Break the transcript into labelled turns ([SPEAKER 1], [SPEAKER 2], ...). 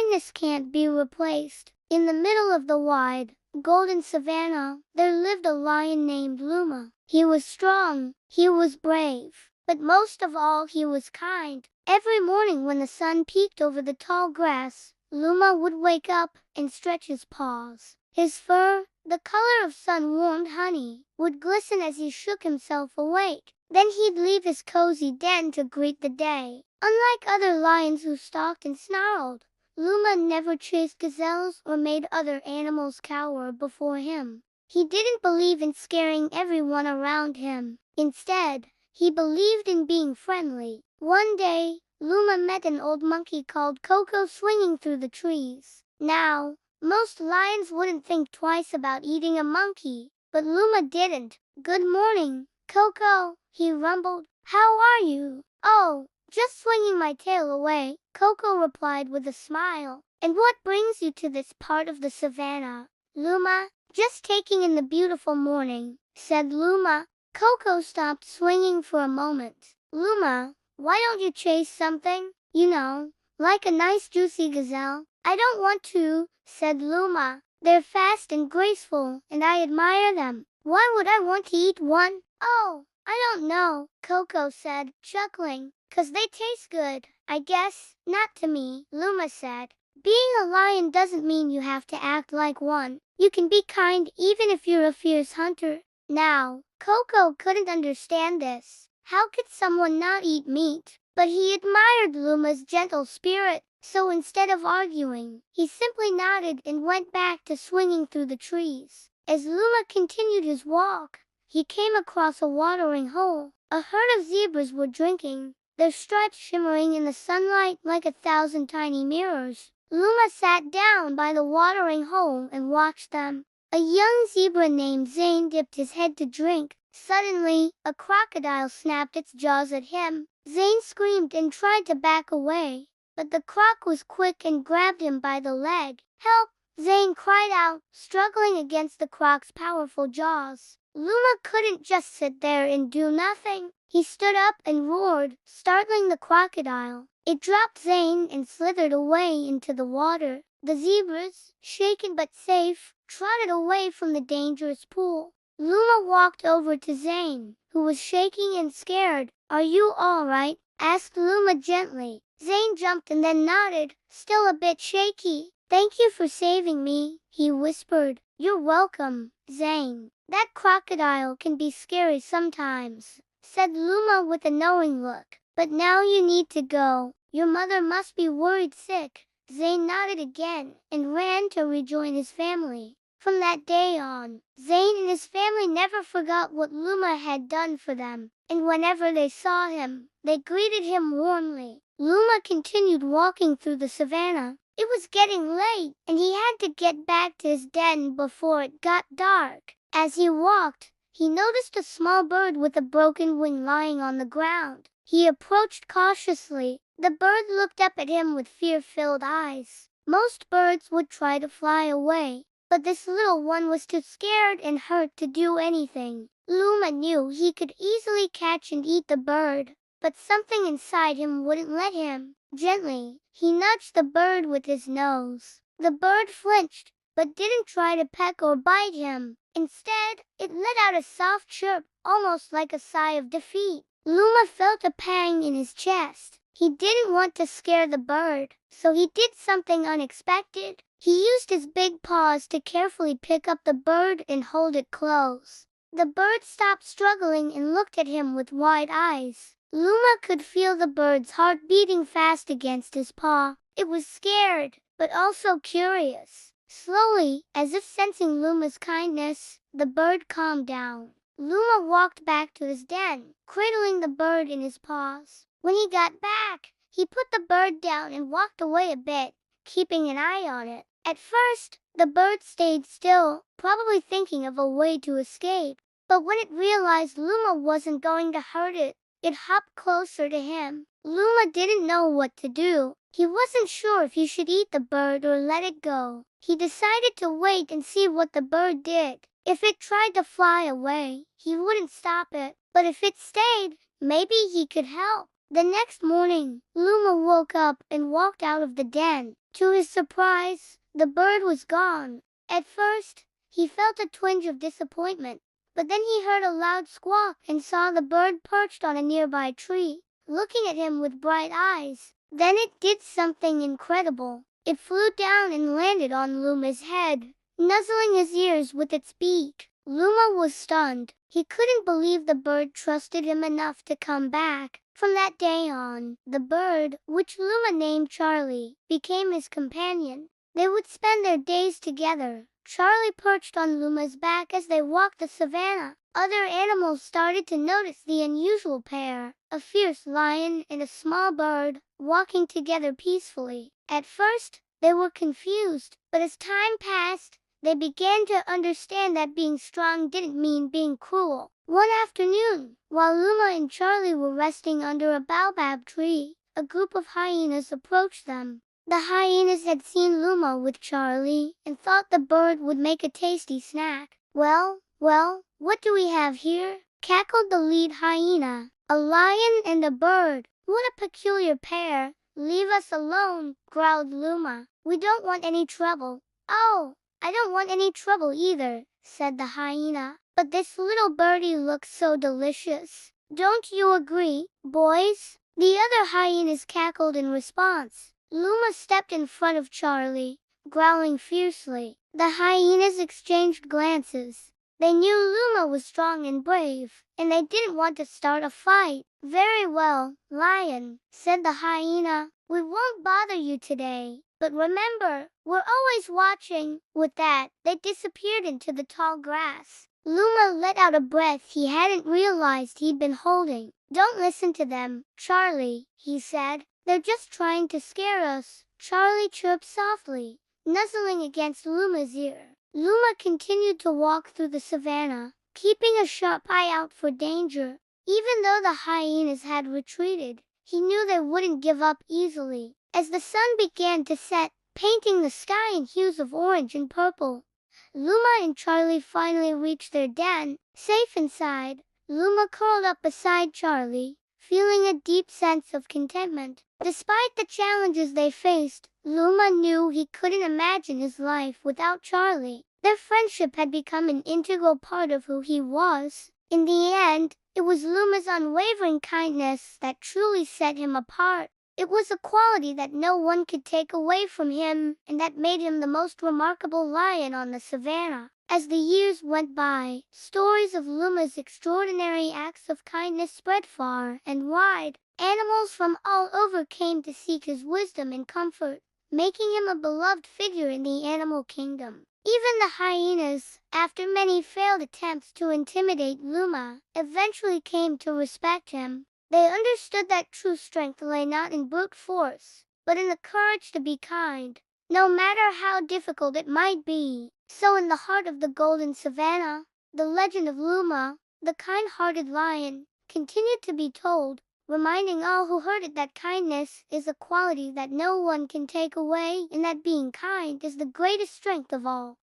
[SPEAKER 1] kindness can't be replaced. In the middle of the wide, golden savanna, there lived a lion named Luma. He was strong, he was brave, but most of all he was kind. Every morning when the sun peeked over the tall grass, Luma would wake up and stretch his paws. His fur, the color of sun-warmed honey, would glisten as he shook himself awake. Then he'd leave his cozy den to greet the day. Unlike other lions who stalked and snarled, Luma never chased gazelles or made other animals cower before him. He didn't believe in scaring everyone around him. Instead, he believed in being friendly. One day, Luma met an old monkey called Coco swinging through the trees. Now, most lions wouldn't think twice about eating a monkey, but Luma didn't. "Good morning, Coco," he rumbled. "How are you?" "Oh, just swinging my tail away," Coco replied with a smile. "And what brings you to this part of the savannah?" "Luma, just taking in the beautiful morning," said Luma. Coco stopped swinging for a moment. "Luma, why don't you chase something? You know, like a nice juicy gazelle." "I don't want to," said Luma. "They're fast and graceful, and I admire them. Why would I want to eat one?" "Oh, I don't know," Coco said, chuckling. "'Cause they taste good, I guess." "Not to me," Luma said. "Being a lion doesn't mean you have to act like one. You can be kind even if you're a fierce hunter." Now, Coco couldn't understand this. How could someone not eat meat? But he admired Luma's gentle spirit, so instead of arguing, he simply nodded and went back to swinging through the trees. As Luma continued his walk, he came across a watering hole. A herd of zebras were drinking, their stripes shimmering in the sunlight like 1,000 tiny mirrors. Luma sat down by the watering hole and watched them. A young zebra named Zane dipped his head to drink. Suddenly, a crocodile snapped its jaws at him. Zane screamed and tried to back away, but the croc was quick and grabbed him by the leg. "Help!" Zane cried out, struggling against the croc's powerful jaws. Luma couldn't just sit there and do nothing. He stood up and roared, startling the crocodile. It dropped Zane and slithered away into the water. The zebras, shaken but safe, trotted away from the dangerous pool. Luma walked over to Zane, who was shaking and scared. "Are you all right?" asked Luma gently. Zane jumped and then nodded, still a bit shaky. "Thank you for saving me," he whispered. "You're welcome, Zane. That crocodile can be scary sometimes," said Luma with a knowing look. "But now you need to go. Your mother must be worried sick." Zane nodded again and ran to rejoin his family. From that day on, Zane and his family never forgot what Luma had done for them, and whenever they saw him, they greeted him warmly. Luma continued walking through the savannah. It was getting late, and he had to get back to his den before it got dark. As he walked, he noticed a small bird with a broken wing lying on the ground. He approached cautiously. The bird looked up at him with fear-filled eyes. Most birds would try to fly away, but this little one was too scared and hurt to do anything. Luma knew he could easily catch and eat the bird, but something inside him wouldn't let him. Gently, he nudged the bird with his nose. The bird flinched, but didn't try to peck or bite him. Instead, it let out a soft chirp, almost like a sigh of defeat. Luma felt a pang in his chest. He didn't want to scare the bird, so he did something unexpected. He used his big paws to carefully pick up the bird and hold it close. The bird stopped struggling and looked at him with wide eyes. Luma could feel the bird's heart beating fast against his paw. It was scared, but also curious. Slowly, as if sensing Luma's kindness, the bird calmed down. Luma walked back to his den, cradling the bird in his paws. When he got back, he put the bird down and walked away a bit, keeping an eye on it. At first, the bird stayed still, probably thinking of a way to escape. But when it realized Luma wasn't going to hurt it, it hopped closer to him. Luma didn't know what to do. He wasn't sure if he should eat the bird or let it go. He decided to wait and see what the bird did. If it tried to fly away, he wouldn't stop it. But if it stayed, maybe he could help. The next morning, Luma woke up and walked out of the den. To his surprise, the bird was gone. At first, he felt a twinge of disappointment, but then he heard a loud squawk and saw the bird perched on a nearby tree, looking at him with bright eyes. Then it did something incredible. It flew down and landed on Luma's head, nuzzling his ears with its beak. Luma was stunned. He couldn't believe the bird trusted him enough to come back. From that day on, the bird, which Luma named Charlie, became his companion. They would spend their days together. Charlie perched on Luma's back as they walked the savanna. Other animals started to notice the unusual pair, a fierce lion and a small bird, walking together peacefully. At first, they were confused, but as time passed, they began to understand that being strong didn't mean being cruel. One afternoon, while Luma and Charlie were resting under a baobab tree, a group of hyenas approached them. The hyenas had seen Luma with Charlie and thought the bird would make a tasty snack. Well, what do we have here?" cackled the lead hyena. "A lion and a bird. What a peculiar pair. Leave us alone," growled Luma. "We don't want any trouble." "Oh, I don't want any trouble either," said the hyena. "But this little birdie looks so delicious. Don't you agree, boys?" The other hyenas cackled in response. Luma stepped in front of Charlie, growling fiercely. The hyenas exchanged glances. They knew Luma was strong and brave, and they didn't want to start a fight. "Very well, lion," said the hyena. "We won't bother you today. But remember, we're always watching." With that, they disappeared into the tall grass. Luma let out a breath he hadn't realized he'd been holding. "Don't listen to them, Charlie," he said. "They're just trying to scare us." Charlie chirped softly, nuzzling against Luma's ear. Luma continued to walk through the savanna, keeping a sharp eye out for danger. Even though the hyenas had retreated, he knew they wouldn't give up easily. As the sun began to set, painting the sky in hues of orange and purple, Luma and Charlie finally reached their den. Safe inside, Luma curled up beside Charlie, feeling a deep sense of contentment. Despite the challenges they faced, Luma knew he couldn't imagine his life without Charlie. Their friendship had become an integral part of who he was. In the end, it was Luma's unwavering kindness that truly set him apart. It was a quality that no one could take away from him, and that made him the most remarkable lion on the savanna. As the years went by, stories of Luma's extraordinary acts of kindness spread far and wide. Animals from all over came to seek his wisdom and comfort, making him a beloved figure in the animal kingdom. Even the hyenas, after many failed attempts to intimidate Luma, eventually came to respect him. They understood that true strength lay not in brute force, but in the courage to be kind, no matter how difficult it might be. So in the heart of the golden savanna, the legend of Luma, the kind-hearted lion, continued to be told, reminding all who heard it that kindness is a quality that no one can take away, and that being kind is the greatest strength of all.